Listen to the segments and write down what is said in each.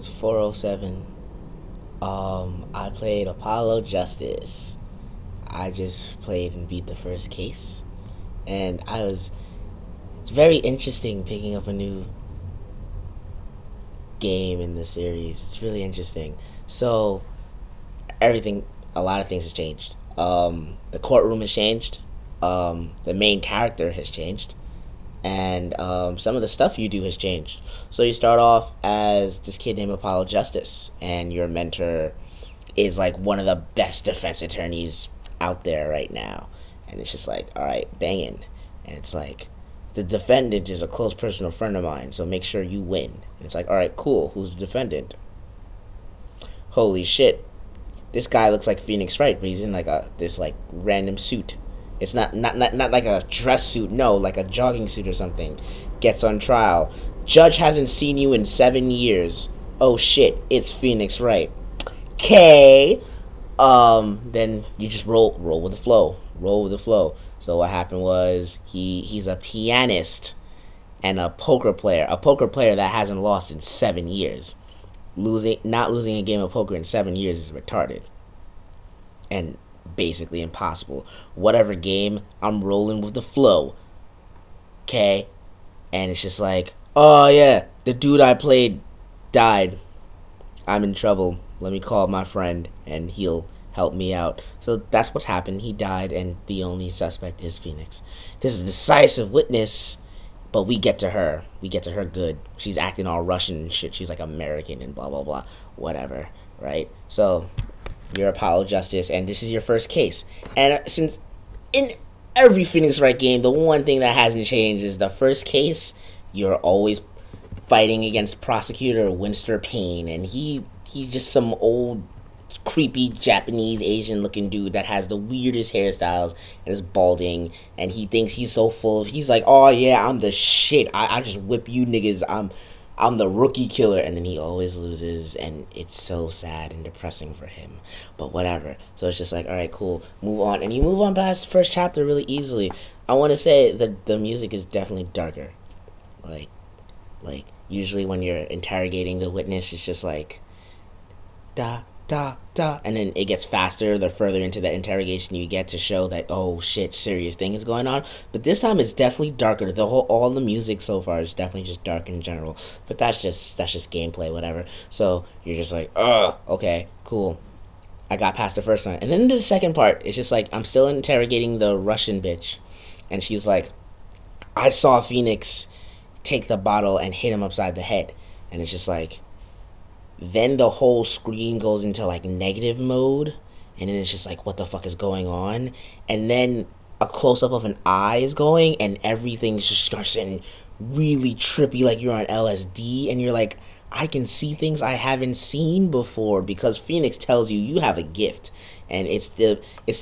It's 407. I played Apollo Justice. I just played and beat the first case. And it's very interesting picking up a new game in the series. It's really interesting. So, everything, a lot of things has changed. The courtroom has changed. The main character has changed. And some of the stuff you do has changed. So you start off as this kid named Apollo Justice, and your mentor is like one of the best defense attorneys out there right now. And it's just like, all right, banging. And it's like, the defendant is a close personal friend of mine, so make sure you win. And it's like, all right, cool. Who's the defendant? Holy shit, this guy looks like Phoenix Wright, but he's in like this like random suit. It's not like a dress suit, no, like a jogging suit or something. Gets on trial. Judge hasn't seen you in 7 years. Oh shit, it's Phoenix Wright. Okay. Then you just roll with the flow. Roll with the flow. So what happened was he's a pianist and a poker player. A poker player that hasn't lost in 7 years. Not losing a game of poker in 7 years is retarded. And basically impossible. Whatever game, I'm rolling with the flow. Okay? And it's just like, oh yeah, the dude I played died. I'm in trouble. Let me call my friend and he'll help me out. So that's what happened. He died and the only suspect is Phoenix. There's a decisive witness, but we get to her. We get to her good. She's acting all Russian and shit. She's like American and blah blah blah. Whatever. Right? So you're Apollo Justice, and this is your first case. And since in every Phoenix Wright game, the one thing that hasn't changed is the first case, you're always fighting against prosecutor Winston Payne, and he's just some old creepy Japanese Asian looking dude that has the weirdest hairstyles and is balding, and he thinks he's so full of, he's like, oh yeah, I'm the shit, I just whip you niggas, I'm the rookie killer, and then he always loses, and it's so sad and depressing for him. But whatever. So it's just like, alright, cool, move on. And you move on past the first chapter really easily. I want to say that the music is definitely darker. Like, usually when you're interrogating the witness, it's just like, da, da, da, and then it gets faster the further into the interrogation you get to show that, oh shit, serious thing is going on. But this time it's definitely darker. All the music so far is definitely just dark in general. But that's just gameplay, whatever. So you're just like, okay, cool. I got past the first one. And then the second part, it's just like, I'm still interrogating the Russian bitch, and she's like, I saw Phoenix take the bottle and hit him upside the head. And it's just like, then the whole screen goes into like negative mode, and then it's just like, what the fuck is going on? And then a close-up of an eye is going, and everything just starts getting really trippy, like you're on LSD, and you're like, I can see things I haven't seen before, because Phoenix tells you you have a gift, and it's the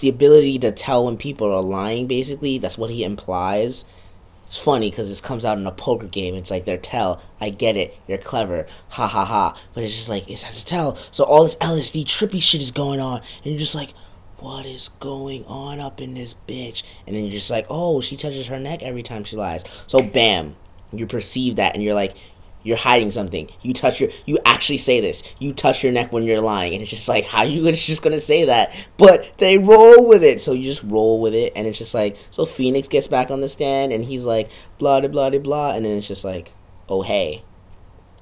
ability to tell when people are lying, basically. That's what he implies. It's funny because this comes out in a poker game. It's like, they're tell. I get it. You're clever. Ha ha ha. But it's just like, it's has to tell. So all this LSD trippy shit is going on. And you're just like, what is going on up in this bitch? And then you're just like, oh, she touches her neck every time she lies. So bam. You perceive that and you're like, you're hiding something. You actually say this. You touch your neck when you're lying. And it's just like, how are you just gonna say that? But they roll with it. So you just roll with it. And it's just like, so Phoenix gets back on the stand and he's like, blah, blah, blah, blah. And then it's just like, oh, hey,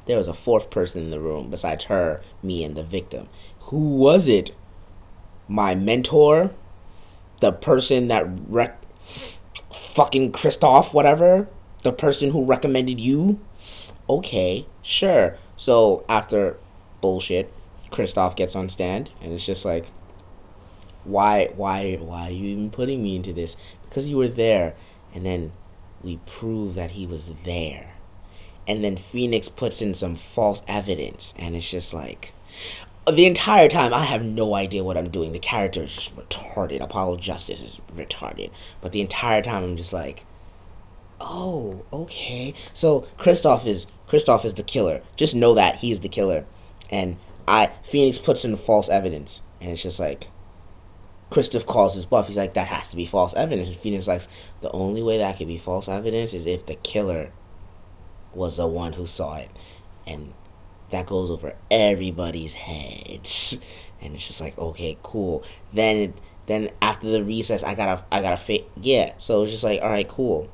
there was a fourth person in the room besides her, me, and the victim. Who was it? My mentor? The person that fucking Christoph, whatever? The person who recommended you? Okay, sure. So after bullshit, Kristoff gets on stand, and it's just like, why are you even putting me into this? Because you were there. And then we prove that he was there. And then Phoenix puts in some false evidence, and it's just like, the entire time I have no idea what I'm doing. The character is just retarded. Apollo Justice is retarded. But the entire time I'm just like, oh, okay. So Kristoff is the killer. Just know that he is the killer. And Phoenix puts in false evidence, and it's just like, Kristoff calls his bluff. He's like, that has to be false evidence. And Phoenix is like, the only way that could be false evidence is if the killer was the one who saw it. And that goes over everybody's heads, and it's just like, okay, cool. Then after the recess, I gotta yeah. So it's just like, all right, cool.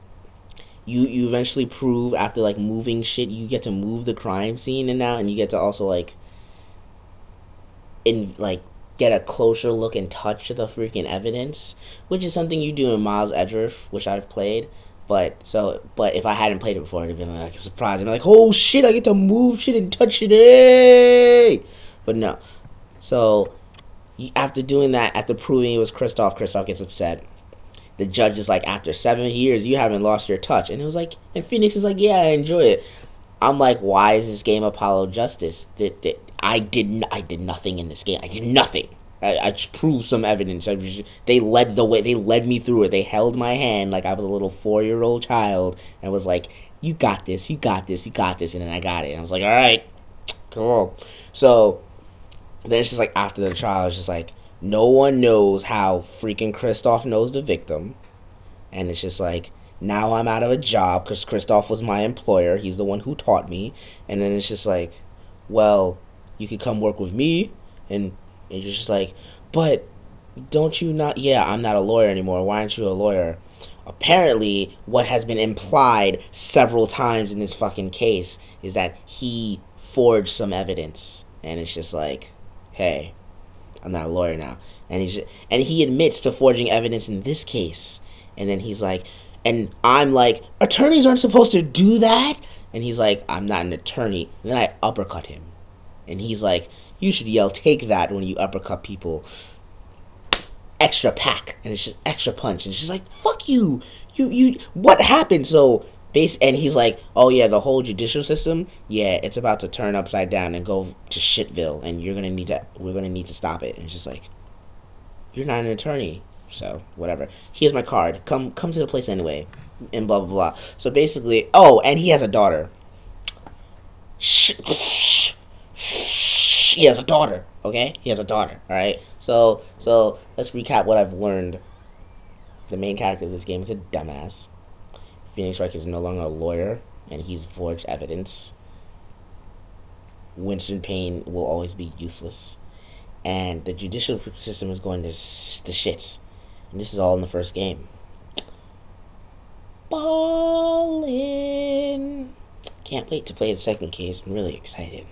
You eventually prove after like moving shit, you get to move the crime scene and you get to also like in like get a closer look and touch the freaking evidence, which is something you do in Miles Edgeworth, which I've played. But if I hadn't played it before, it'd been like a surprise. I'm like, oh shit, I get to move shit and touch it, hey! But no. So after doing that, after proving it was Kristoff gets upset. The judge is like, after 7 years, you haven't lost your touch, and it was like, and Phoenix is like, yeah, I enjoy it. I'm like, why is this game Apollo Justice? I did nothing in this game. I did nothing. I just proved some evidence. They led the way. They led me through it. They held my hand like I was a little 4-year-old child and was like, you got this, you got this, you got this. And then I got it. And I was like, all right, cool. So then it's just like after the trial, it's just like, no one knows how freaking Kristoff knows the victim. And it's just like, now I'm out of a job because Kristoff was my employer. He's the one who taught me. And then it's just like, well, you could come work with me. And you're just like, but don't you not? Yeah, I'm not a lawyer anymore. Why aren't you a lawyer? Apparently, what has been implied several times in this fucking case is that he forged some evidence. And it's just like, hey, I'm not a lawyer now. And he admits to forging evidence in this case. And then he's like, and I'm like, attorneys aren't supposed to do that. And he's like, I'm not an attorney. And then I uppercut him. And he's like, you should yell, take that, when you uppercut people. Extra pack. And it's just extra punch. And she's like, fuck you. What happened? So, and he's like, oh yeah, the whole judicial system, yeah, it's about to turn upside down and go to shitville. And we're going to need to stop it. And it's just like, you're not an attorney. So, whatever. Here's my card. Come to the place anyway. And blah, blah, blah. So, basically... Oh, and he has a daughter. He has a daughter. Okay? He has a daughter. Alright? So, let's recap what I've learned. The main character of this game is a dumbass. Phoenix Wright is no longer a lawyer. And he's forged evidence. Winston Payne will always be useless. And the judicial system is going to the shits. And this is all in the first game. Ballin'. Can't wait to play the second case. I'm really excited.